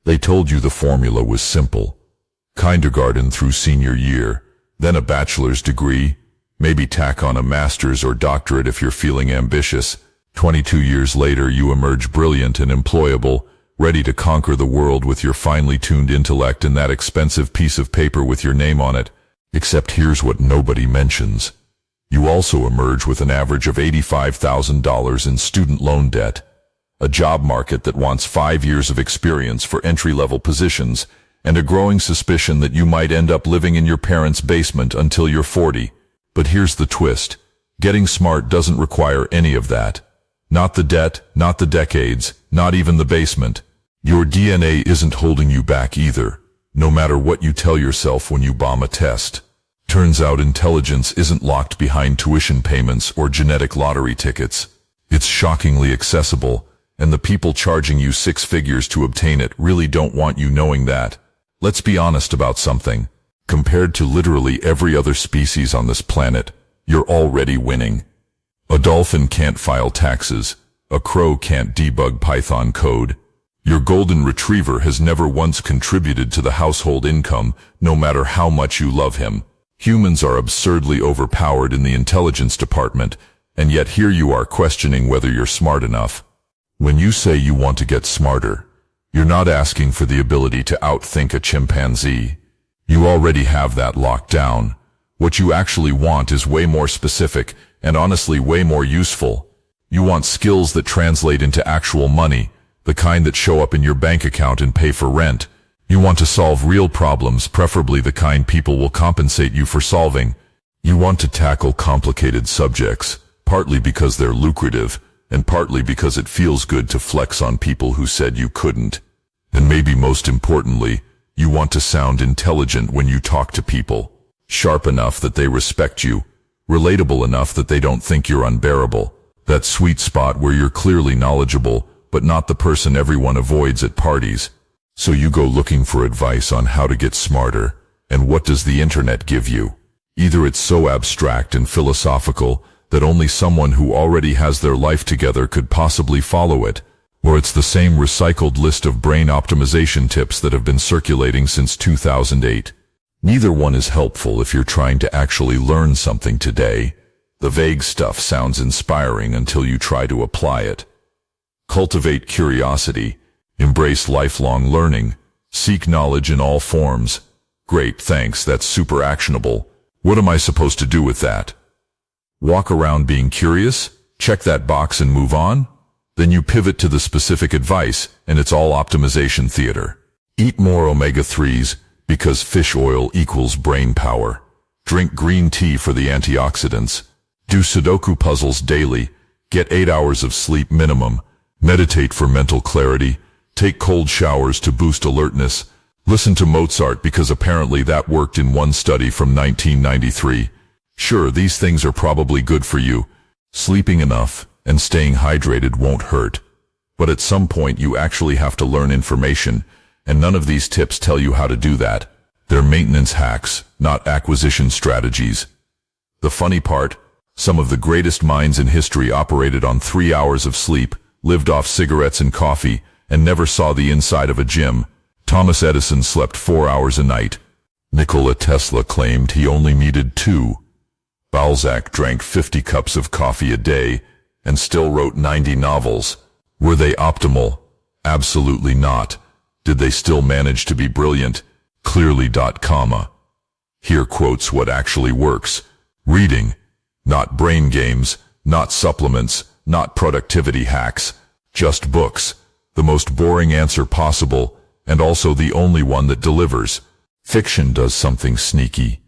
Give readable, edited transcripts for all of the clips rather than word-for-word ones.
They told you the formula was simple. Kindergarten through senior year, then a bachelor's degree, maybe tack on a master's or doctorate if you're feeling ambitious. 22 years later, you emerge brilliant and employable, ready to conquer the world with your finely tuned intellect and that expensive piece of paper with your name on it. Except here's what nobody mentions. You also emerge with an average of $85,000 in student loan debt, a job market that wants 5 years of experience for entry-level positions, and a growing suspicion that you might end up living in your parents' basement until you're 40. But here's the twist. Getting smart doesn't require any of that. Not the debt, not the decades, not even the basement. Your DNA isn't holding you back either, no matter what you tell yourself when you bomb a test. Turns out intelligence isn't locked behind tuition payments or genetic lottery tickets. It's shockingly accessible, and the people charging you 6 figures to obtain it really don't want you knowing that. Let's be honest about something. Compared to literally every other species on this planet, you're already winning. A dolphin can't file taxes. A crow can't debug Python code. Your golden retriever has never once contributed to the household income, no matter how much you love him. Humans are absurdly overpowered in the intelligence department, and yet here you are questioning whether you're smart enough. When you say you want to get smarter, you're not asking for the ability to outthink a chimpanzee. You already have that locked down. What you actually want is way more specific and honestly way more useful. You want skills that translate into actual money, the kind that show up in your bank account and pay for rent. You want to solve real problems, preferably the kind people will compensate you for solving. You want to tackle complicated subjects, partly because they're lucrative, and partly because it feels good to flex on people who said you couldn't. And maybe most importantly, you want to sound intelligent when you talk to people, sharp enough that they respect you, relatable enough that they don't think you're unbearable, that sweet spot where you're clearly knowledgeable, but not the person everyone avoids at parties. So you go looking for advice on how to get smarter, and what does the internet give you? Either it's so abstract and philosophical that only someone who already has their life together could possibly follow it, or it's the same recycled list of brain optimization tips that have been circulating since 2008. Neither one is helpful if you're trying to actually learn something today. The vague stuff sounds inspiring until you try to apply it. Cultivate curiosity. Embrace lifelong learning. Seek knowledge in all forms. Great, thanks, that's super actionable. What am I supposed to do with that? Walk around being curious? Check that box and move on? Then you pivot to the specific advice, and it's all optimization theater. Eat more omega-3s, because fish oil equals brain power. Drink green tea for the antioxidants. Do Sudoku puzzles daily. Get 8 hours of sleep minimum. Meditate for mental clarity. Take cold showers to boost alertness. Listen to Mozart because apparently that worked in one study from 1993. Sure, these things are probably good for you. Sleeping enough and staying hydrated won't hurt. But at some point you actually have to learn information, and none of these tips tell you how to do that. They're maintenance hacks, not acquisition strategies. The funny part, some of the greatest minds in history operated on 3 hours of sleep, lived off cigarettes and coffee, and never saw the inside of a gym. Thomas Edison slept 4 hours a night. Nikola Tesla claimed he only needed 2. Balzac drank 50 cups of coffee a day and still wrote 90 novels. Were they optimal? Absolutely not. Did they still manage to be brilliant? Clearly. Here quotes what actually works. Reading. Not brain games, not supplements, not productivity hacks. Just books. The most boring answer possible, and also the only one that delivers. Fiction does something sneaky.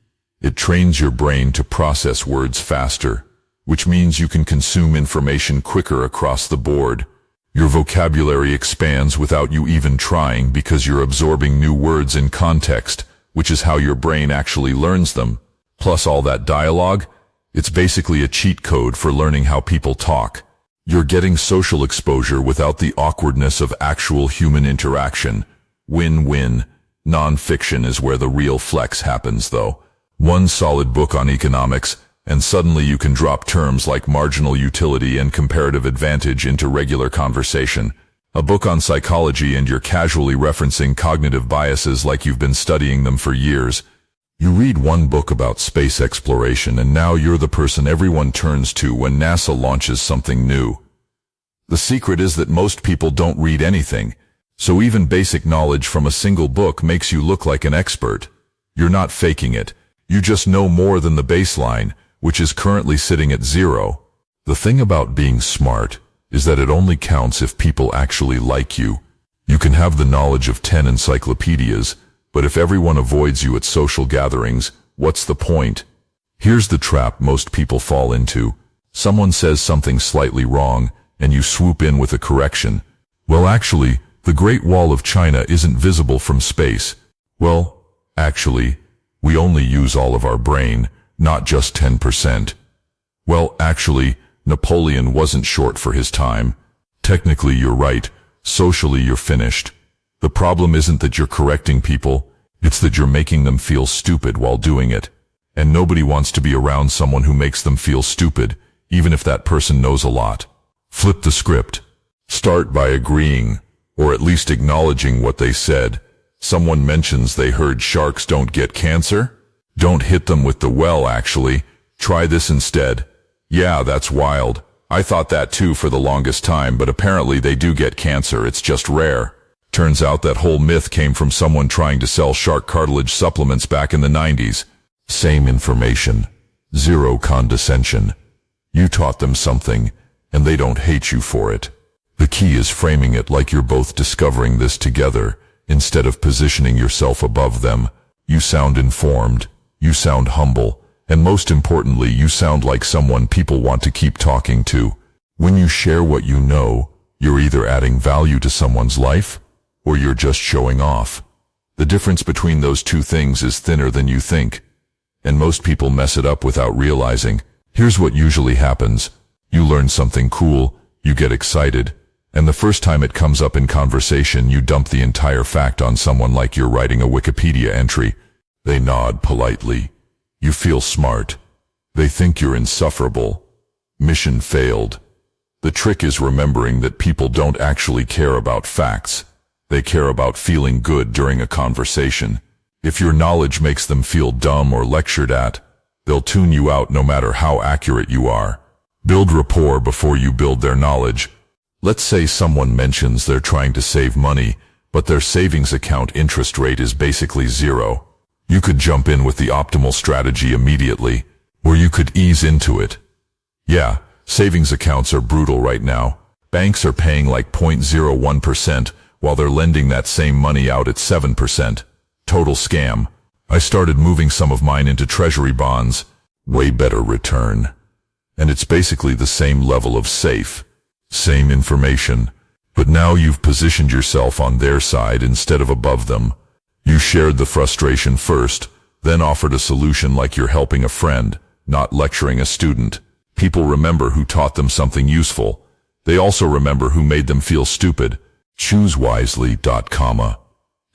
It trains your brain to process words faster, which means you can consume information quicker across the board. Your vocabulary expands without you even trying because you're absorbing new words in context, which is how your brain actually learns them. Plus all that dialogue, it's basically a cheat code for learning how people talk. You're getting social exposure without the awkwardness of actual human interaction. Win-win. Non-fiction is where the real flex happens, though. One solid book on economics, and suddenly you can drop terms like marginal utility and comparative advantage into regular conversation. A book on psychology and you're casually referencing cognitive biases like you've been studying them for years. You read one book about space exploration and now you're the person everyone turns to when NASA launches something new. The secret is that most people don't read anything, so even basic knowledge from a single book makes you look like an expert. You're not faking it. You just know more than the baseline, which is currently sitting at 0. The thing about being smart is that it only counts if people actually like you. You can have the knowledge of 10 encyclopedias, but if everyone avoids you at social gatherings, what's the point? Here's the trap most people fall into. Someone says something slightly wrong, and you swoop in with a correction. Well, actually, the Great Wall of China isn't visible from space. Well, actually, we only use all of our brain, not just 10%. Well, actually, Napoleon wasn't short for his time. Technically, you're right. Socially, you're finished. The problem isn't that you're correcting people, it's that you're making them feel stupid while doing it. And nobody wants to be around someone who makes them feel stupid, even if that person knows a lot. Flip the script. Start by agreeing, or at least acknowledging what they said. Someone mentions they heard sharks don't get cancer? Don't hit them with the well, actually. Try this instead. Yeah, that's wild. I thought that too for the longest time, but apparently they do get cancer, it's just rare. Turns out that whole myth came from someone trying to sell shark cartilage supplements back in the 90s. Same information. Zero condescension. You taught them something, and they don't hate you for it. The key is framing it like you're both discovering this together, instead of positioning yourself above them. You sound informed, you sound humble, and most importantly, you sound like someone people want to keep talking to. When you share what you know, you're either adding value to someone's life, or you're just showing off. The difference between those two things is thinner than you think, and most people mess it up without realizing. Here's what usually happens. You learn something cool, you get excited, and the first time it comes up in conversation, you dump the entire fact on someone like you're writing a Wikipedia entry. They nod politely. You feel smart. They think you're insufferable. Mission failed. The trick is remembering that people don't actually care about facts. They care about feeling good during a conversation. If your knowledge makes them feel dumb or lectured at, they'll tune you out no matter how accurate you are. Build rapport before you build their knowledge. Let's say someone mentions they're trying to save money, but their savings account interest rate is basically 0. You could jump in with the optimal strategy immediately, or you could ease into it. Yeah, savings accounts are brutal right now. Banks are paying like 0.01%, while they're lending that same money out at 7%. Total scam. I started moving some of mine into treasury bonds. Way better return. And it's basically the same level of safe. Same information. But now you've positioned yourself on their side instead of above them. You shared the frustration first, then offered a solution like you're helping a friend, not lecturing a student. People remember who taught them something useful. They also remember who made them feel stupid. Choose wisely.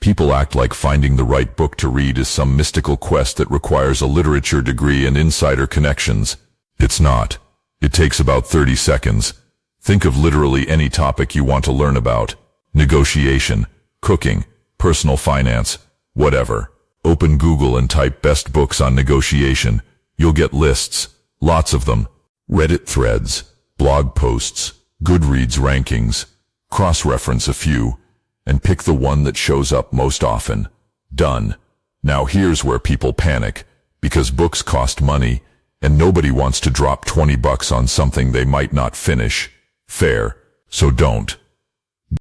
People act like finding the right book to read is some mystical quest that requires a literature degree and insider connections. It's not. It takes about 30 seconds. Think of literally any topic you want to learn about. Negotiation, cooking, personal finance, whatever. Open Google and type best books on negotiation. You'll get lists, lots of them. Reddit threads, blog posts, Goodreads rankings. Cross-reference a few, and pick the one that shows up most often. Done. Now here's where people panic, because books cost money, and nobody wants to drop $20 on something they might not finish. Fair. So don't.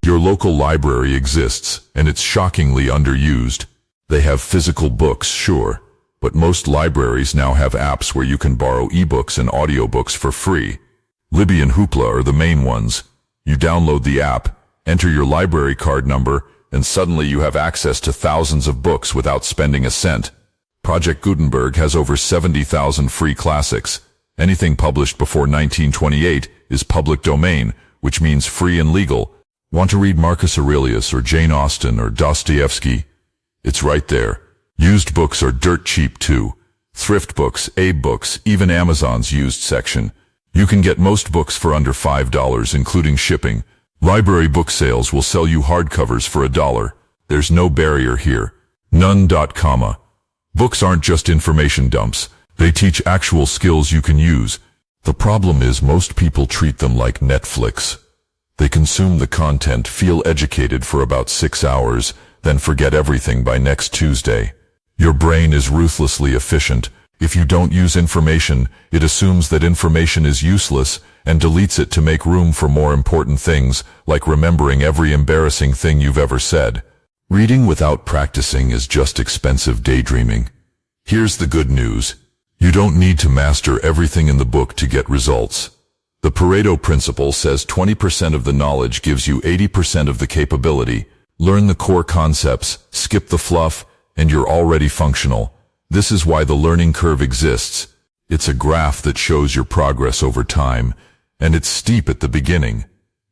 Your local library exists, and it's shockingly underused. They have physical books, sure, but most libraries now have apps where you can borrow ebooks and audiobooks for free. Libby and Hoopla are the main ones. You download the app, enter your library card number, and suddenly you have access to thousands of books without spending a cent. Project Gutenberg has over 70,000 free classics. Anything published before 1928 is public domain, which means free and legal. Want to read Marcus Aurelius or Jane Austen or Dostoevsky? It's right there. Used books are dirt cheap too. Thrift books, Abe books, even Amazon's used section. You can get most books for under $5, including shipping. Library book sales will sell you hardcovers for $1. There's no barrier here. None. Books aren't just information dumps. They teach actual skills you can use. The problem is most people treat them like Netflix. They consume the content, feel educated for about 6 hours, then forget everything by next Tuesday. Your brain is ruthlessly efficient. If you don't use information, it assumes that information is useless and deletes it to make room for more important things, like remembering every embarrassing thing you've ever said. Reading without practicing is just expensive daydreaming. Here's the good news. You don't need to master everything in the book to get results. The Pareto principle says 20% of the knowledge gives you 80% of the capability. Learn the core concepts, skip the fluff, and you're already functional. This is why the learning curve exists. It's a graph that shows your progress over time, and it's steep at the beginning.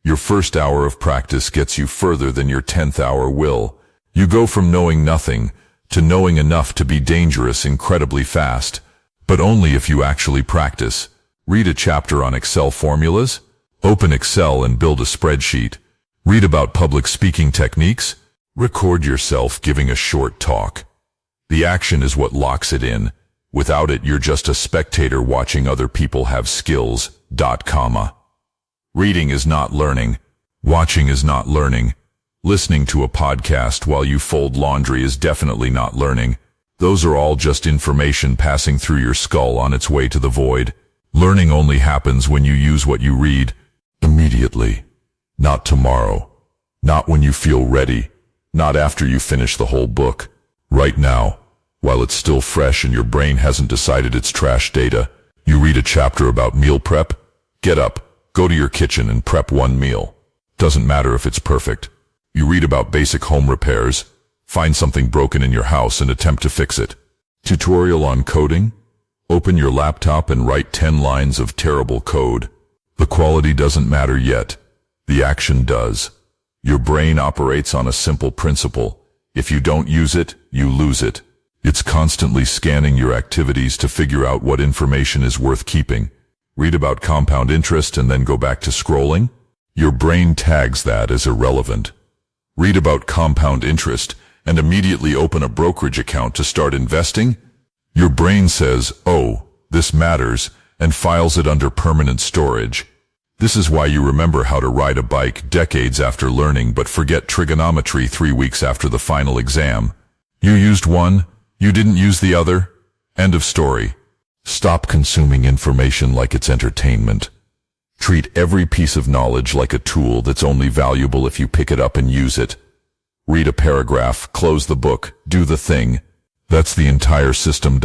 Your first hour of practice gets you further than your 10th hour will. You go from knowing nothing to knowing enough to be dangerous incredibly fast, but only if you actually practice. Read a chapter on Excel formulas, open Excel and build a spreadsheet. Read about public speaking techniques, record yourself giving a short talk. The action is what locks it in. Without it, you're just a spectator watching other people have skills. Reading is not learning. Watching is not learning. Listening to a podcast while you fold laundry is definitely not learning. Those are all just information passing through your skull on its way to the void. Learning only happens when you use what you read. Immediately. Not tomorrow. Not when you feel ready. Not after you finish the whole book. Right now, while it's still fresh and your brain hasn't decided it's trash data. You read a chapter about meal prep. Get up, go to your kitchen and prep one meal. Doesn't matter if it's perfect. You read about basic home repairs. Find something broken in your house and attempt to fix it. Tutorial on coding? Open your laptop and write 10 lines of terrible code. The quality doesn't matter yet. The action does. Your brain operates on a simple principle. If you don't use it, you lose it. It's constantly scanning your activities to figure out what information is worth keeping. Read about compound interest and then go back to scrolling? Your brain tags that as irrelevant. Read about compound interest and immediately open a brokerage account to start investing? Your brain says, oh, this matters, and files it under permanent storage. This is why you remember how to ride a bike decades after learning but forget trigonometry 3 weeks after the final exam. You used one, you didn't use the other. End of story. Stop consuming information like it's entertainment. Treat every piece of knowledge like a tool that's only valuable if you pick it up and use it. Read a paragraph, close the book, do the thing. That's the entire system.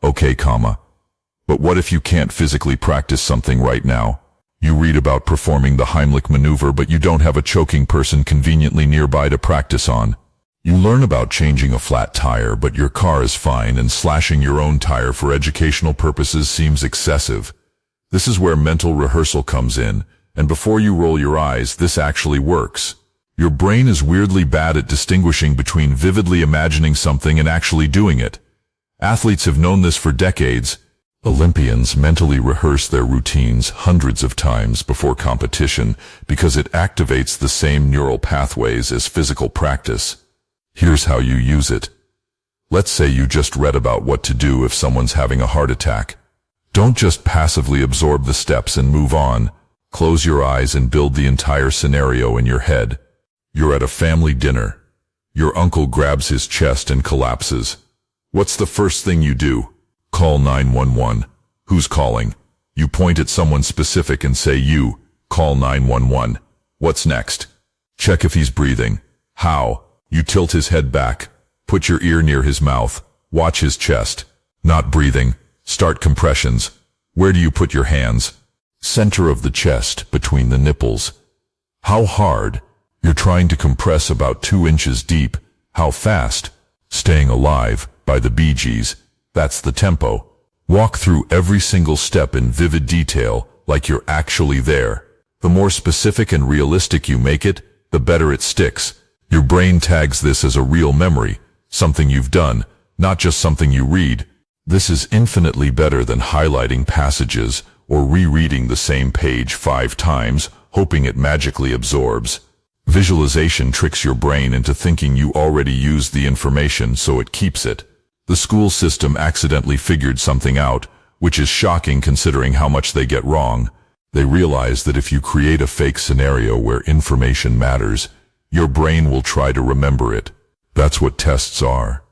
Okay, But what if you can't physically practice something right now? You read about performing the Heimlich maneuver, but you don't have a choking person conveniently nearby to practice on. You learn about changing a flat tire, but your car is fine, and slashing your own tire for educational purposes seems excessive. This is where mental rehearsal comes in, and before you roll your eyes, this actually works. Your brain is weirdly bad at distinguishing between vividly imagining something and actually doing it. Athletes have known this for decades. Olympians mentally rehearse their routines hundreds of times before competition because it activates the same neural pathways as physical practice. Here's how you use it. Let's say you just read about what to do if someone's having a heart attack. Don't just passively absorb the steps and move on. Close your eyes and build the entire scenario in your head. You're at a family dinner. Your uncle grabs his chest and collapses. What's the first thing you do? Call 911. Who's calling? You point at someone specific and say you. Call 911. What's next? Check if he's breathing. How? You tilt his head back. Put your ear near his mouth. Watch his chest. Not breathing. Start compressions. Where do you put your hands? Center of the chest, between the nipples. How hard? You're trying to compress about 2 inches deep. How fast? Staying alive, by the Bee Gees. That's the tempo. Walk through every single step in vivid detail, like you're actually there. The more specific and realistic you make it, the better it sticks. Your brain tags this as a real memory, something you've done, not just something you read. This is infinitely better than highlighting passages or rereading the same page 5 times, hoping it magically absorbs. Visualization tricks your brain into thinking you already used the information, so it keeps it. The school system accidentally figured something out, which is shocking considering how much they get wrong. They realize that if you create a fake scenario where information matters, your brain will try to remember it. That's what tests are.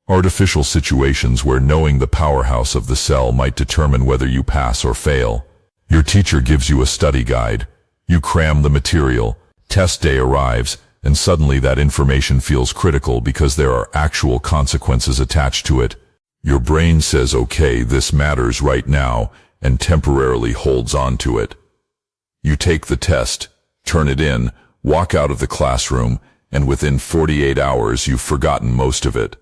Artificial situations where knowing the powerhouse of the cell might determine whether you pass or fail. Your teacher gives you a study guide. You cram the material. Test day arrives, and suddenly that information feels critical because there are actual consequences attached to it. Your brain says, okay, this matters right now, and temporarily holds on to it. You take the test, turn it in, walk out of the classroom, and within 48 hours you've forgotten most of it.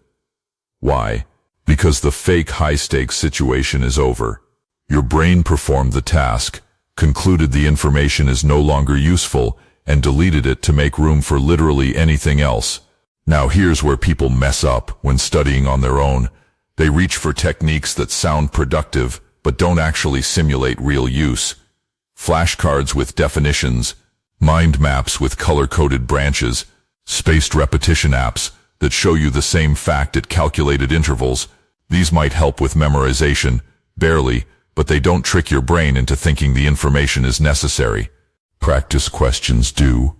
Why? Because the fake high-stakes situation is over. Your brain performed the task, concluded the information is no longer useful, and deleted it to make room for literally anything else. Now here's where people mess up when studying on their own. They reach for techniques that sound productive, but don't actually simulate real use. Flashcards with definitions, mind maps with color-coded branches, spaced repetition apps that show you the same fact at calculated intervals. These might help with memorization, barely, but they don't trick your brain into thinking the information is necessary. Practice questions do.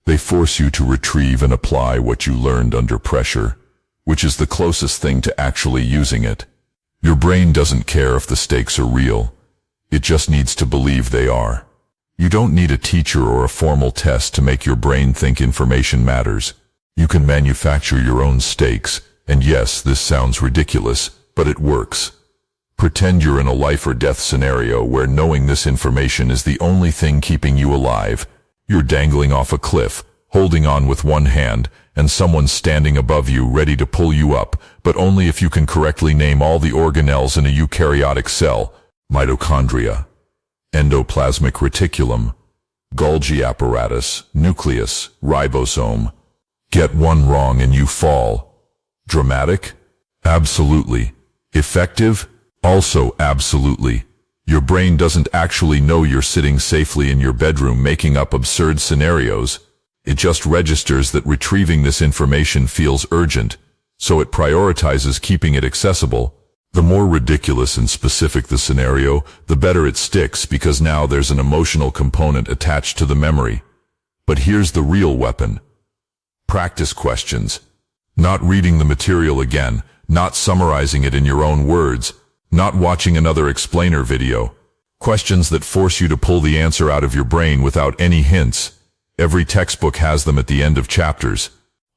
They force you to retrieve and apply what you learned under pressure, which is the closest thing to actually using it. Your brain doesn't care if the stakes are real. It just needs to believe they are. You don't need a teacher or a formal test to make your brain think information matters. You can manufacture your own stakes, and yes, this sounds ridiculous, but it works. Pretend you're in a life or death scenario where knowing this information is the only thing keeping you alive. You're dangling off a cliff, holding on with one hand, and someone's standing above you ready to pull you up, but only if you can correctly name all the organelles in a eukaryotic cell: mitochondria, endoplasmic reticulum, Golgi apparatus, nucleus, ribosome. Get one wrong and you fall. Dramatic? Absolutely. Effective? Also absolutely. Your brain doesn't actually know you're sitting safely in your bedroom making up absurd scenarios. It just registers that retrieving this information feels urgent, so it prioritizes keeping it accessible. The more ridiculous and specific the scenario, the better it sticks, because now there's an emotional component attached to the memory. But here's the real weapon. Practice questions. Not reading the material again, not summarizing it in your own words, not watching another explainer video. Questions that force you to pull the answer out of your brain without any hints. Every textbook has them at the end of chapters.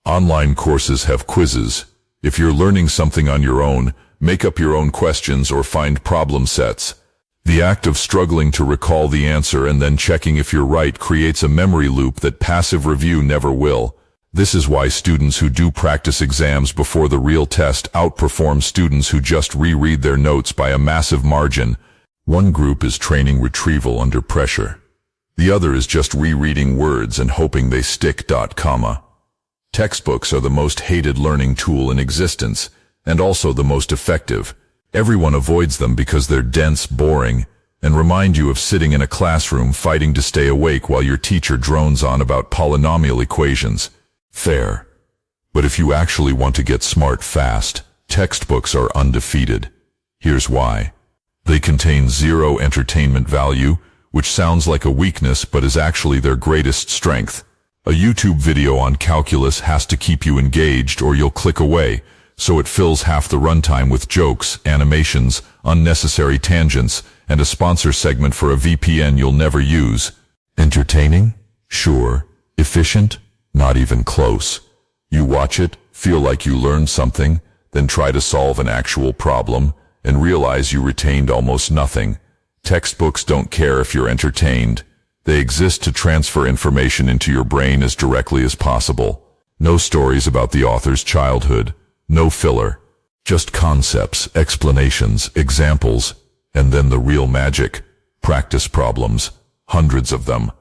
Online courses have quizzes. If you're learning something on your own, make up your own questions or find problem sets. The act of struggling to recall the answer and then checking if you're right creates a memory loop that passive review never will. This is why students who do practice exams before the real test outperform students who just reread their notes by a massive margin. One group is training retrieval under pressure. The other is just rereading words and hoping they stick. Textbooks are the most hated learning tool in existence, and also the most effective. Everyone avoids them because they're dense, boring, and remind you of sitting in a classroom fighting to stay awake while your teacher drones on about polynomial equations. Fair. But if you actually want to get smart fast, textbooks are undefeated. Here's why. They contain zero entertainment value, which sounds like a weakness but is actually their greatest strength. A YouTube video on calculus has to keep you engaged or you'll click away, so it fills half the runtime with jokes, animations, unnecessary tangents, and a sponsor segment for a VPN you'll never use. Entertaining? Sure. Efficient? Not even close. You watch it, feel like you learned something, then try to solve an actual problem, and realize you retained almost nothing. Textbooks don't care if you're entertained. They exist to transfer information into your brain as directly as possible. No stories about the author's childhood. No filler. Just concepts, explanations, examples, and then the real magic. Practice problems. Hundreds of them.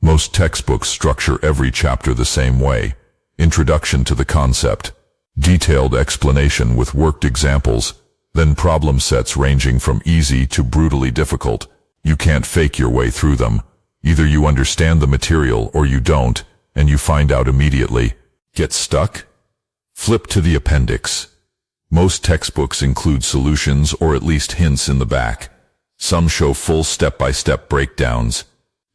Most textbooks structure every chapter the same way. Introduction to the concept. Detailed explanation with worked examples. Then problem sets ranging from easy to brutally difficult. You can't fake your way through them. Either you understand the material or you don't, and you find out immediately. Get stuck? Flip to the appendix. Most textbooks include solutions or at least hints in the back. Some show full step-by-step breakdowns.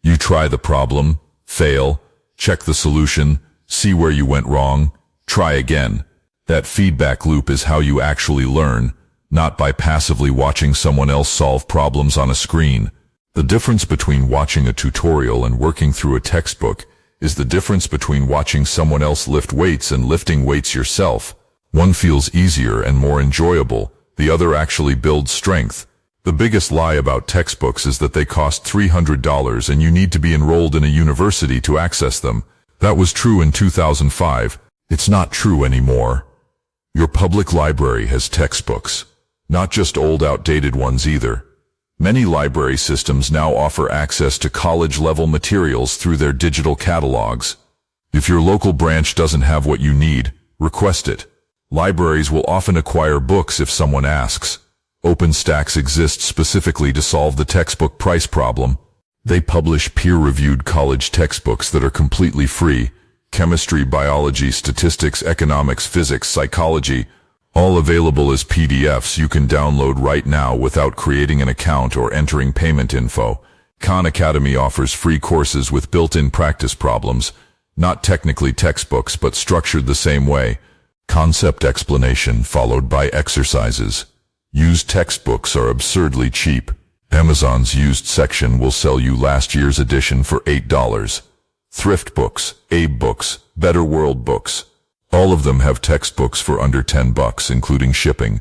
You try the problem, fail, check the solution, see where you went wrong, try again. That feedback loop is how you actually learn, not by passively watching someone else solve problems on a screen. The difference between watching a tutorial and working through a textbook is the difference between watching someone else lift weights and lifting weights yourself. One feels easier and more enjoyable, the other actually builds strength. The biggest lie about textbooks is that they cost $300 and you need to be enrolled in a university to access them. That was true in 2005. It's not true anymore. Your public library has textbooks, not just old outdated ones either. Many library systems now offer access to college-level materials through their digital catalogs. If your local branch doesn't have what you need, request it. Libraries will often acquire books if someone asks. OpenStax exists specifically to solve the textbook price problem. They publish peer-reviewed college textbooks that are completely free. Chemistry, biology, statistics, economics, physics, psychology, all available as PDFs you can download right now without creating an account or entering payment info. Khan Academy offers free courses with built-in practice problems, not technically textbooks but structured the same way. Concept explanation followed by exercises. Used textbooks are absurdly cheap. Amazon's used section will sell you last year's edition for $8. Thrift books, Abe books, Better World books. All of them have textbooks for under $10, including shipping.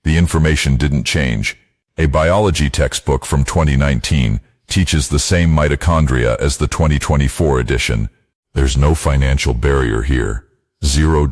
The information didn't change. A biology textbook from 2019 teaches the same mitochondria as the 2024 edition. There's no financial barrier here. Zero.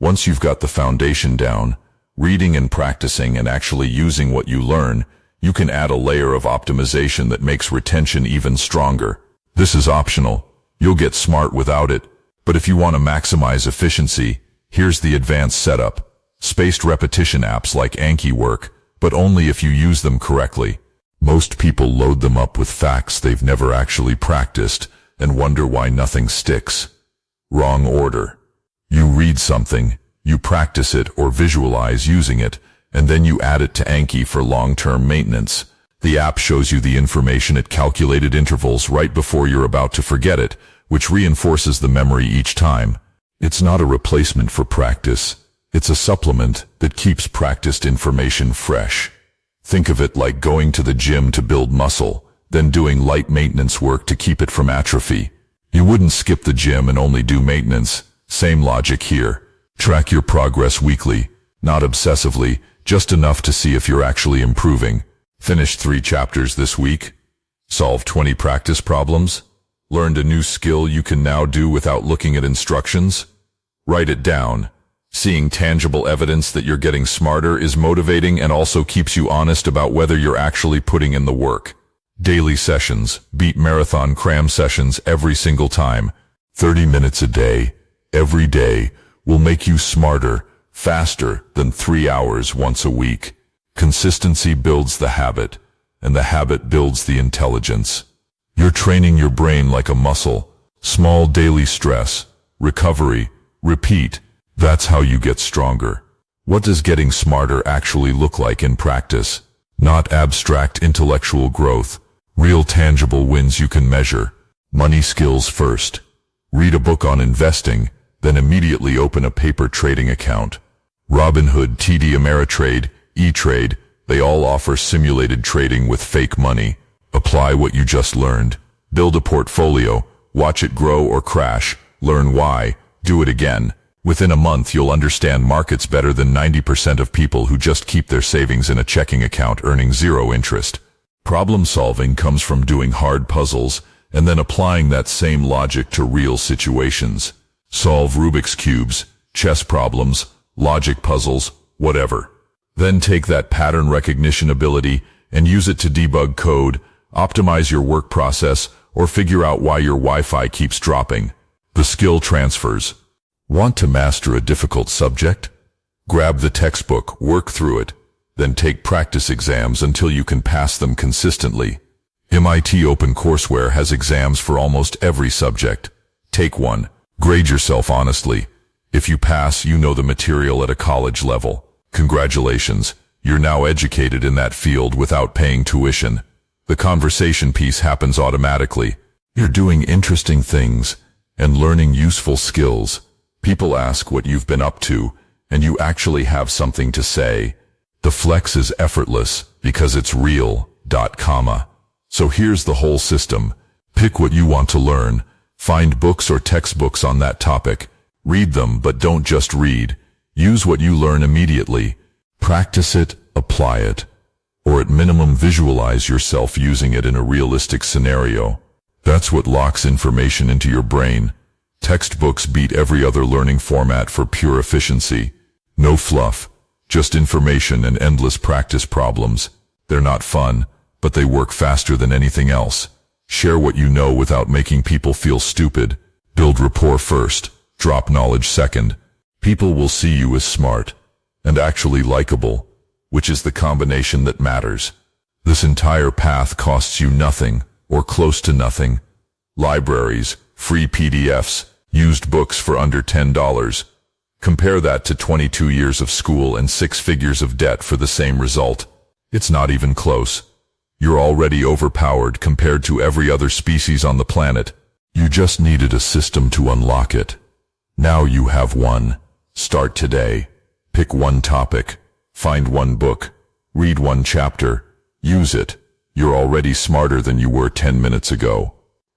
Once you've got the foundation down, reading and practicing and actually using what you learn, you can add a layer of optimization that makes retention even stronger. This is optional. You'll get smart without it. But if you want to maximize efficiency, here's the advanced setup. Spaced repetition apps like Anki work, but only if you use them correctly. Most people load them up with facts they've never actually practiced and wonder why nothing sticks. Wrong order. You read something, you practice it or visualize using it, and then you add it to Anki for long-term maintenance. The app shows you the information at calculated intervals right before you're about to forget it, which reinforces the memory each time. It's not a replacement for practice. It's a supplement that keeps practiced information fresh. Think of it like going to the gym to build muscle, then doing light maintenance work to keep it from atrophy. You wouldn't skip the gym and only do maintenance. Same logic here. Track your progress weekly, not obsessively, just enough to see if you're actually improving. Finish 3 chapters this week. Solve 20 practice problems. Learned a new skill you can now do without looking at instructions? Write it down. Seeing tangible evidence that you're getting smarter is motivating and also keeps you honest about whether you're actually putting in the work. Daily sessions. Beat marathon cram sessions every single time. 30 minutes a day, every day, will make you smarter, faster than 3 hours once a week. Consistency builds the habit, and the habit builds the intelligence. You're training your brain like a muscle. Small daily stress, recovery, repeat. That's how you get stronger. What does getting smarter actually look like in practice? Not abstract intellectual growth. Real tangible wins you can measure. Money skills first. Read a book on investing, then immediately open a paper trading account. Robinhood, TD Ameritrade, E-Trade, they all offer simulated trading with fake money. Apply what you just learned. Build a portfolio. Watch it grow or crash. Learn why. Do it again. Within a month you'll understand markets better than 90% of people who just keep their savings in a checking account earning 0 interest. Problem solving comes from doing hard puzzles and then applying that same logic to real situations. Solve Rubik's Cubes, chess problems, logic puzzles, whatever. Then take that pattern recognition ability and use it to debug code, optimize your work process, or figure out why your Wi-Fi keeps dropping. The skill transfers. Want to master a difficult subject? Grab the textbook, work through it, then take practice exams until you can pass them consistently. MIT OpenCourseWare has exams for almost every subject. Take one. Grade yourself honestly. If you pass, you know the material at a college level. Congratulations, you're now educated in that field without paying tuition. The conversation piece happens automatically. You're doing interesting things and learning useful skills. People ask what you've been up to, and you actually have something to say. The flex is effortless because it's real, comma. So here's the whole system. Pick what you want to learn. Find books or textbooks on that topic. Read them, but don't just read. Use what you learn immediately. Practice it, apply it, or at minimum visualize yourself using it in a realistic scenario. That's what locks information into your brain. Textbooks beat every other learning format for pure efficiency. No fluff, just information and endless practice problems. They're not fun, but they work faster than anything else. Share what you know without making people feel stupid. Build rapport first, drop knowledge second. People will see you as smart and actually likable, which is the combination that matters. This entire path costs you nothing or close to nothing. Libraries, free PDFs, used books for under $10. Compare that to 22 years of school and 6 figures of debt for the same result. It's not even close. You're already overpowered compared to every other species on the planet. You just needed a system to unlock it. Now you have one. Start today. Pick one topic. Find one book. Read one chapter. Use it. You're already smarter than you were 10 minutes ago.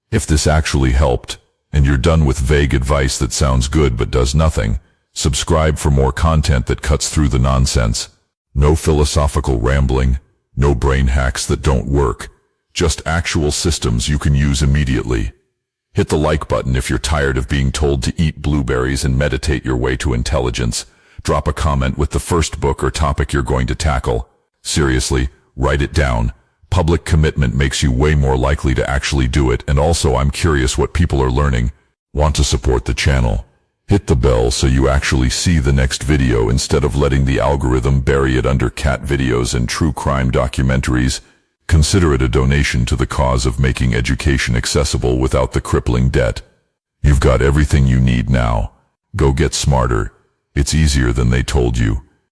If this actually helped, and you're done with vague advice that sounds good but does nothing, subscribe for more content that cuts through the nonsense. No philosophical rambling, no brain hacks that don't work, just actual systems you can use immediately. Hit the like button if you're tired of being told to eat blueberries and meditate your way to intelligence. Drop a comment with the first book or topic you're going to tackle. Seriously, write it down. Public commitment makes you way more likely to actually do it, and also I'm curious what people are learning. Want to support the channel? Hit the bell so you actually see the next video instead of letting the algorithm bury it under cat videos and true crime documentaries. Consider it a donation to the cause of making education accessible without the crippling debt. You've got everything you need now. Go get smarter. It's easier than they told you.